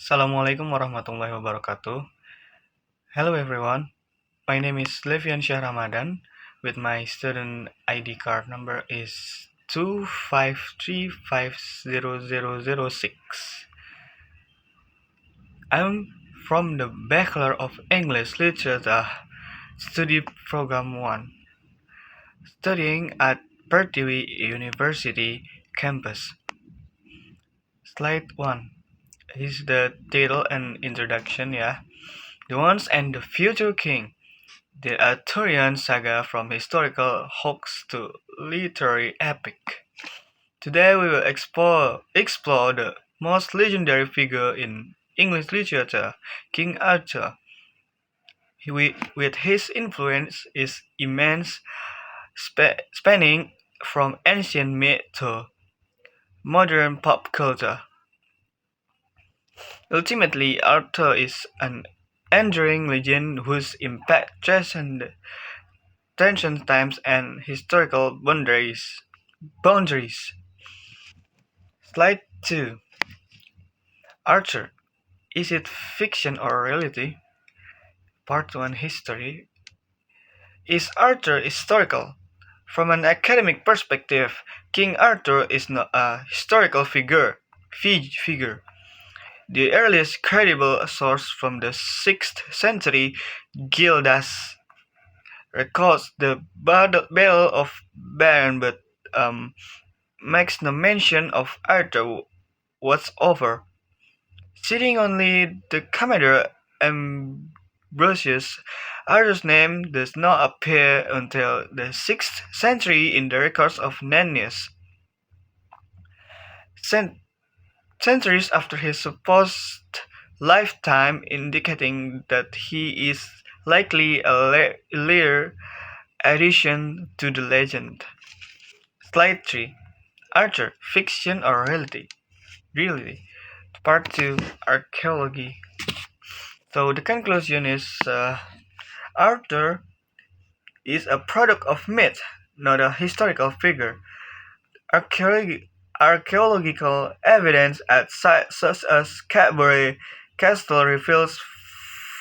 Assalamualaikum warahmatullahi wabarakatuh. Hello everyone, my name is Leviansyah Ramadhan with my student ID card number is 253500006. I'm from the Bachelor of English Literature Study Program 1, studying at Pertiwi University campus. Slide 1 is the title and introduction, yeah. The Once and the Future King. The Arthurian saga from historical hoax to literary epic. Today we will explore the most legendary figure in English literature, King Arthur. With his influence is immense, spanning from ancient myth to modern pop culture. Ultimately, Arthur is an enduring legend whose impact transcends times and historical boundaries. Slide 2. Archer. Is it fiction or reality? Part 1 History. Is Arthur historical? From an academic perspective, King Arthur is not a historical figure. The earliest credible source from the 6th century, Gildas, records the Battle of Baron but makes no mention of Arthur whatsoever. Citing only the commander Ambrosius, Arthur's name does not appear until the 6th century in the records of Nennius. Centuries after his supposed lifetime, indicating that he is likely a later addition to the legend. Slide 3. Arthur, fiction or reality? Reality. Part 2, Archaeology. So the conclusion is Arthur is a product of myth, not a historical figure. Archaeological evidence at sites such as Cadbury Castle reveals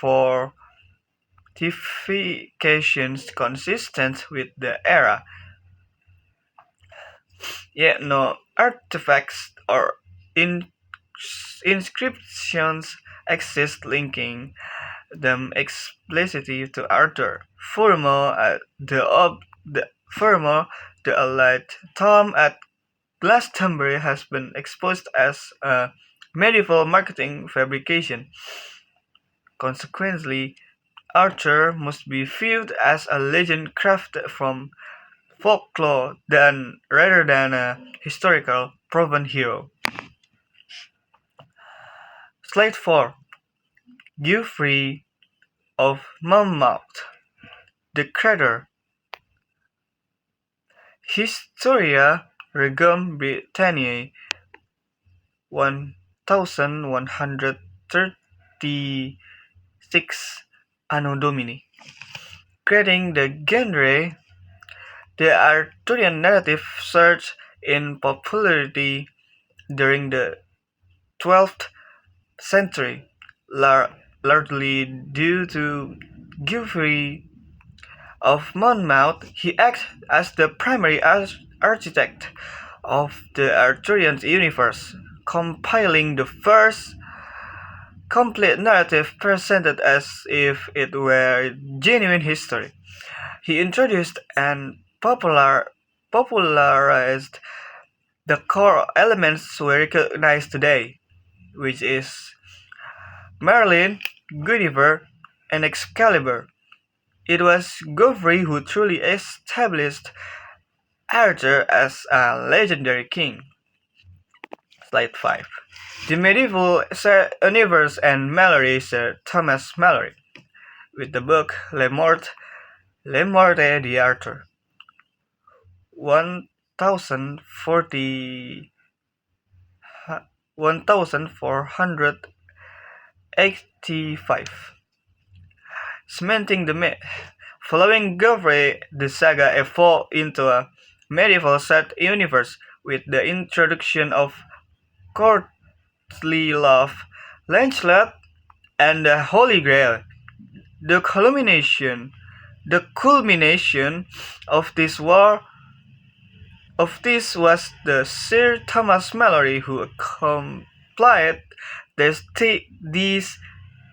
fortifications consistent with the era, yet no artifacts or inscriptions exist linking them explicitly to Arthur. Furthermore, the allied tomb at Glastonbury has been exposed as a medieval marketing fabrication. Consequently, Arthur must be viewed as a legend crafted from folklore rather than a historical proven hero. Slide 4. Geoffrey of Monmouth. The Crater. Historia Regum Britanniae 1136 Anno Domini. Creating the genre, the Arthurian narrative surged in popularity during the 12th century, largely due to Geoffrey of Monmouth. He acted as the primary architect of the Arthurian universe, compiling the first complete narrative presented as if it were genuine history. He introduced and popularized the core elements we recognize today, which is Merlin, Guinevere, and Excalibur. It was Geoffrey who truly established Arthur as a legendary king. Slide 5. The medieval universe and Mallory, Sir Thomas Mallory, with the book Le Morte d'Arthur, 1485. Cementing the myth. Following Geoffrey, the saga evolved into a medieval set universe with the introduction of courtly love, Lancelot and the Holy Grail. The culmination, the culmination of this was the Sir Thomas Malory who compiled these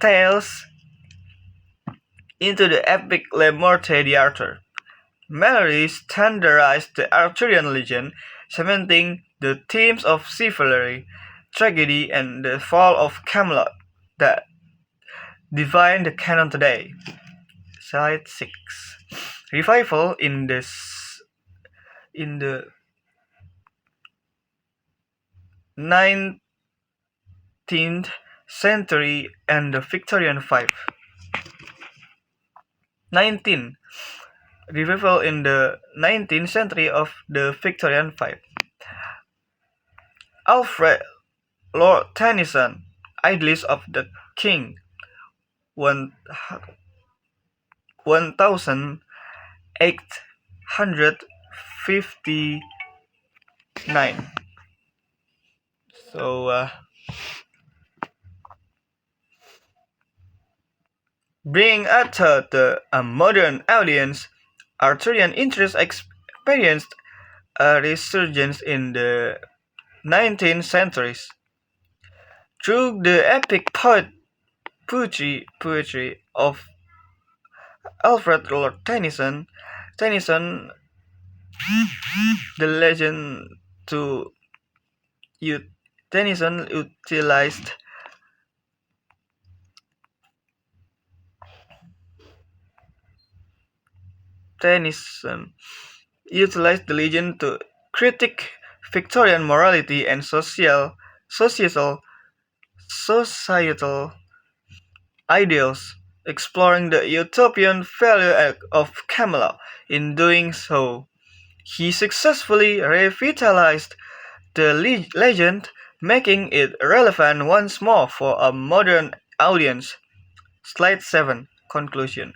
tales into the epic Le Morte d'Arthur. Malory standardized the Arthurian legend, cementing the themes of chivalry, tragedy, and the fall of Camelot that define the canon today. Slide 6. Revival in the 19th century and the Victorian Five. 19. Revival in the 19th century of the Victorian Five. Alfred Lord Tennyson, Idylls of the King, 1859. So, bringing Arthur to a modern audience, Arthurian interest experienced a resurgence in the 19th centuries. Through the epic poetry of Alfred Lord Tennyson, the legend to Tennyson utilized the legend to critique Victorian morality and societal ideals, exploring the utopian value of Camelot. In doing so, he successfully revitalized the legend, making it relevant once more for a modern audience. Slide 7. Conclusion.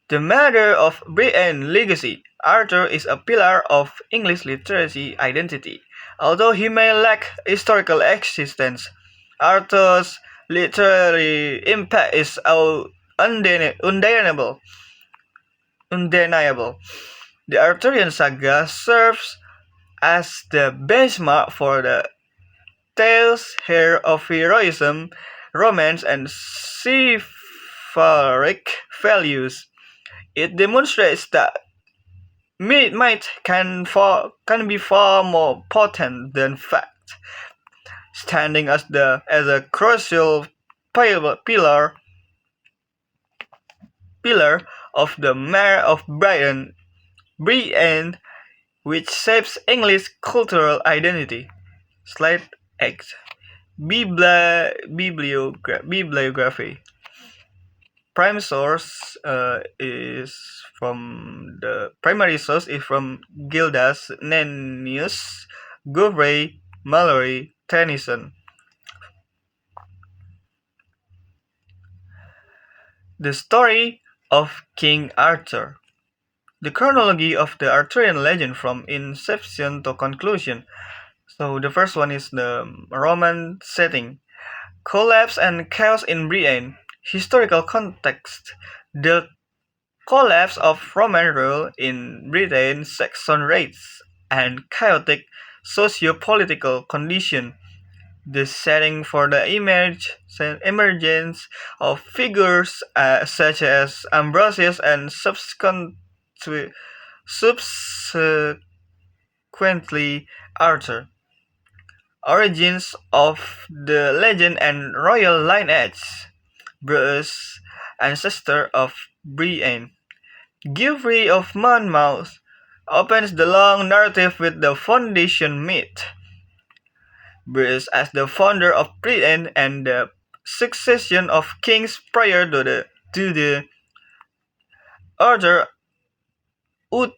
The matter of Britain legacy. Arthur is a pillar of English literary identity. Although he may lack historical existence, Arthur's literary impact is undeniable. The Arthurian saga serves as the benchmark for the tales here of heroism, romance, and chivalric values. It demonstrates that might can be far more potent than fact, standing as a crucial pillar of the Mayor of Britain, which shapes English cultural identity. Slide 8. Bibliography. Primary source is from Gildas, Nennius, Gouray, Malory, Tennyson. The story of King Arthur. The chronology of the Arthurian legend from inception to conclusion. So the first one is the Roman setting. Collapse and chaos in Britain. Historical context. The collapse of Roman rule in Britain, Saxon raids, and chaotic socio-political condition. The setting for the emergence of figures such as Ambrosius and subsequently Arthur. Origins of the legend and royal lineage. Bruce, ancestor of Brienne. Geoffrey of Monmouth opens the long narrative with the foundation myth. Bruce as the founder of Britain and the succession of kings prior to the Arthur or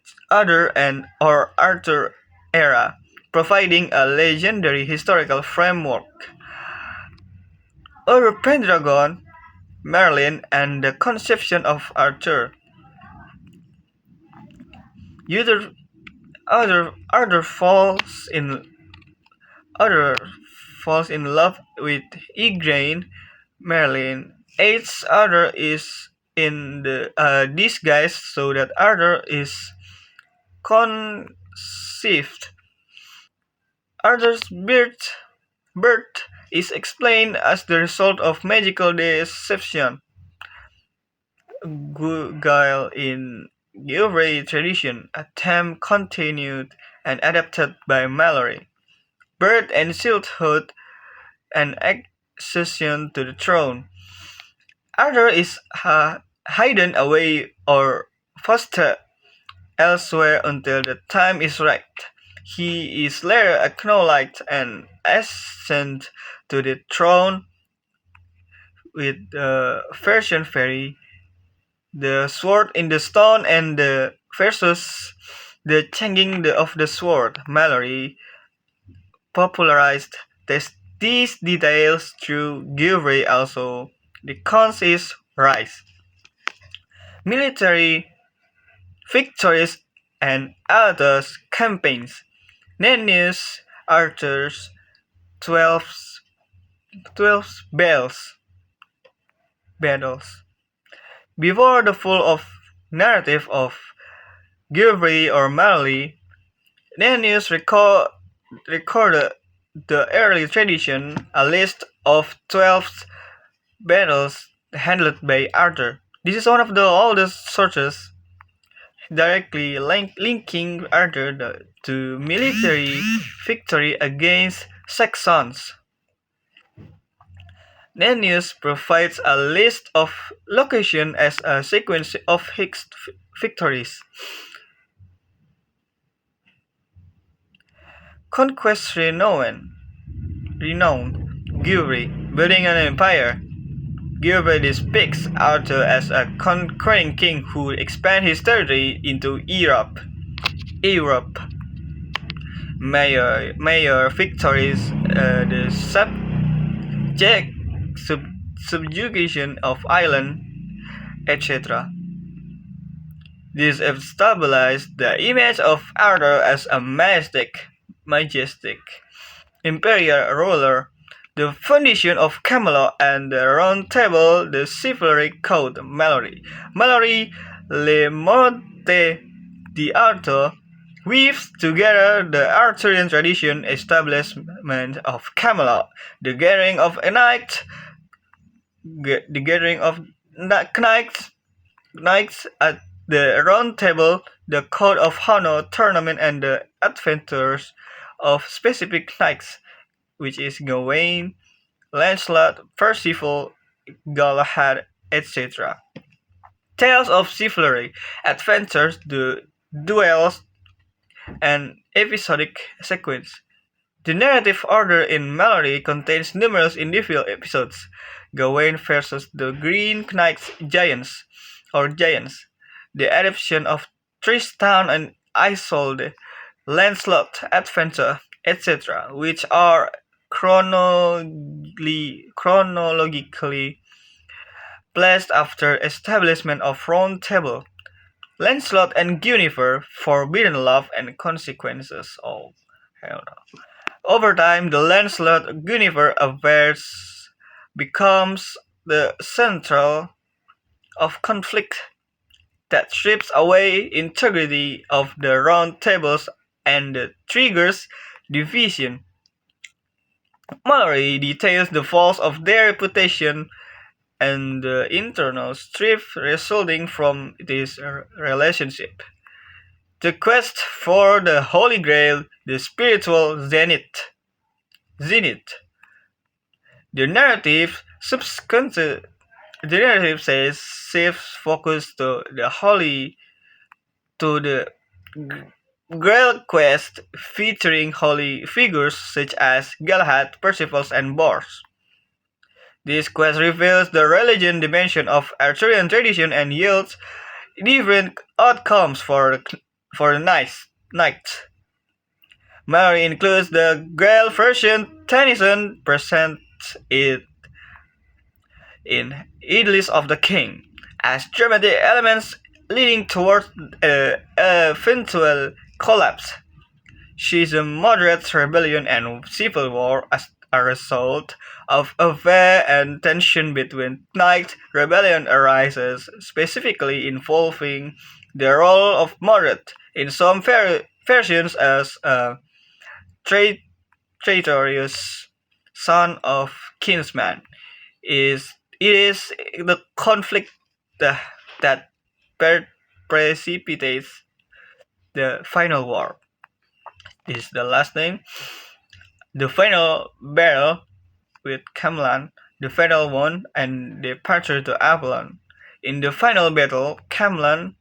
Arthur era, providing a legendary historical framework. Other Pendragon, Merlin, and the conception of Arthur. Arthur falls in love with Igraine, Merlin aids Arthur is in the disguise so that Arthur is conceived. Arthur's birth is explained as the result of magical deception, guile in Gilray tradition, a theme continued and adapted by Mallory. Birth and childhood and accession to the throne. Arthur is hidden away or fostered elsewhere until the time is right. He is later acknowledged and ascended to the throne with the version fairy, the sword in the stone, and the versus the changing of the sword. Mallory popularized these details through Gilray also. The cons is rise. Military victories and Arthur's campaigns. Nennius Arthur's 12, 12 battles. Before the full of narrative of Gilray or Mallory, Nennius recorded the early tradition, a list of 12 battles handled by Arthur. This is one of the oldest sources directly linking Arthur to military victory against Saxons. Nennius provides a list of locations as a sequence of his victories. Conquest renowned Gilray, building an empire. Gilray depicts Arthur as a conquering king who expanded his territory into Europe. Major victories, the subjugation of Ireland, etc. This stabilized the image of Arthur as a majestic imperial ruler. The foundation of Camelot and the Round Table, the chivalric code, Mallory. Le Morte d'Arthur weaves together the Arthurian tradition establishment of Camelot, the gathering of knights at the Round Table, the Code of Honor tournament, and the adventures of specific knights, which is Gawain, Lancelot, Percival, Galahad, etc. Tales of chivalry, adventures, duels, and episodic sequence. The narrative order in Mallory contains numerous individual episodes. Gawain versus the Green Knights Giants, the adaptation of Tristan and Isolde, Lancelot Adventure, etc., which are chronologically placed after establishment of Round Table. Lancelot and Guinevere, Forbidden Love and Consequences. Oh, hell no. Over time, the Lancelot-Guinevere affairs becomes the central of conflict that strips away integrity of the Round Tables and triggers division. Mallory details the falls of their reputation and the internal strife resulting from this relationship. The quest for the Holy Grail, the spiritual zenith. The narrative says shifts focus to the Grail quest featuring holy figures such as Galahad, Percival, and Bors. This quest reveals the religion dimension of Arthurian tradition and yields different outcomes for the knights. Mallory includes the Grail version. Tennyson presents it in Idylls of the King as dramatic elements leading towards eventual collapse. Schism, moderate rebellion, and civil war a result of affair and tension between knights. Rebellion arises, specifically involving the role of Morgoth in some versions as a tra- traitorous son of kinsman. Is it is the conflict that, that precipitates the final war. This is the last name. The final battle with Camlan, the fatal one, and departure to Avalon. In the final battle, Camlan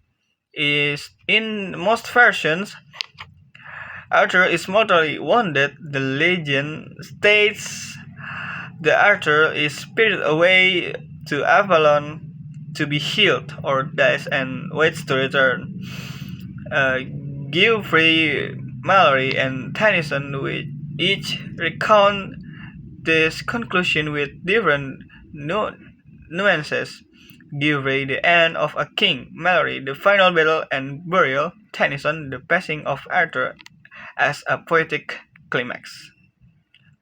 is in most versions. Arthur is mortally wounded. The legend states the Arthur is spirited away to Avalon to be healed or dies and waits to return. Geoffrey, Mallory, and Tennyson with each recount this conclusion with different nuances. Geoffrey, the end of a king; Mallory, the final battle and burial; Tennyson, the passing of Arthur as a poetic climax.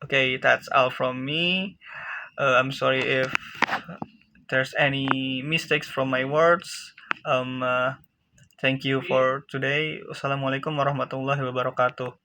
Okay, that's all from me. I'm sorry if there's any mistakes from my words. Um, uh, Thank you for today. Wassalamualaikum warahmatullahi wabarakatuh.